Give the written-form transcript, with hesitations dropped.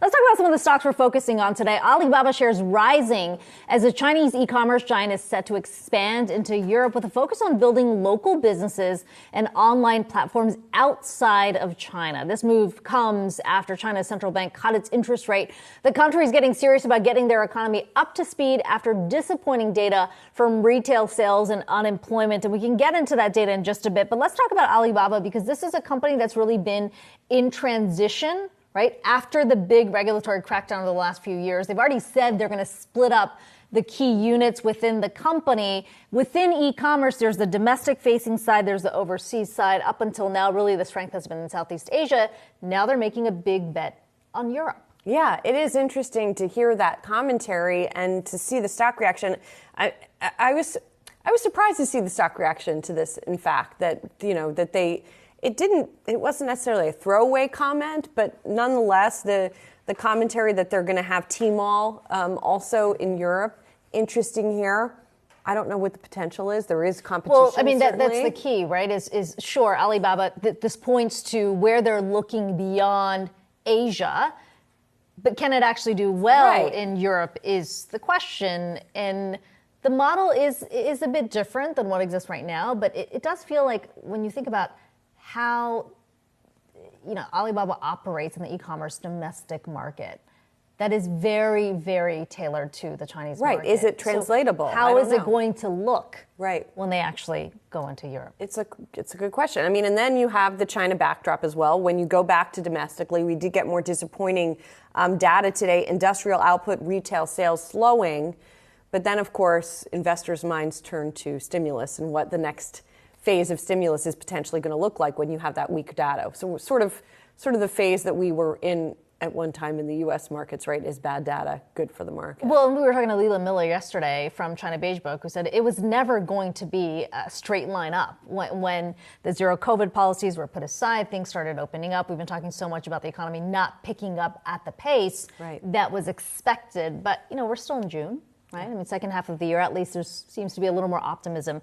Let's talk about some of the stocks we're focusing on today. Alibaba shares rising as the Chinese e-commerce giant is set to expand into Europe with a focus on building local businesses and online platforms outside of China. This move comes after China's central bank cut its interest rate. The country is getting serious about getting their economy up to speed after disappointing data from retail sales and unemployment. And we can get into that data in just a bit. But let's talk about Alibaba because this is a company that's really been in transition, right? After the big regulatory crackdown of the last few years, they've already said they're going to split up the key units within the company. Within e-commerce, there's the domestic-facing side, there's the overseas side. Up until now, really, the strength has been in Southeast Asia. Now they're making a big bet on Europe. Yeah, it is interesting to hear that commentary and to see the stock reaction. I was surprised to see the stock reaction to this. In fact, that it wasn't necessarily a throwaway comment, but nonetheless, the commentary that they're going to have Tmall also in Europe. Interesting here. I don't know what the potential is. There is competition. Well, I mean, that's the key, right? Is sure, Alibaba, this points to where they're looking beyond Asia. But can it actually do well in Europe is the question. And the model is a bit different than what exists right now. But it does feel like when you think about how Alibaba operates in the e-commerce domestic market, that is very, very tailored to the Chinese market. Right. Is it translatable? So how is it going to look when they actually go into Europe? It's a good question. I mean, and then you have the China backdrop as well. When you go back to domestically, we did get more disappointing data today. Industrial output, retail sales slowing. But then, of course, investors' minds turn to stimulus and what the next phase of stimulus is potentially going to look like when you have that weak data. So sort of the phase that we were in at one time in the U.S. markets, right, is bad data good for the market? Well, and we were talking to Leland Miller yesterday from China Beige Book, who said it was never going to be a straight line up. When the zero COVID policies were put aside, things started opening up. We've been talking so much about the economy not picking up at the pace that was expected. But, we're still in June, right? I mean, second half of the year, at least there seems to be a little more optimism.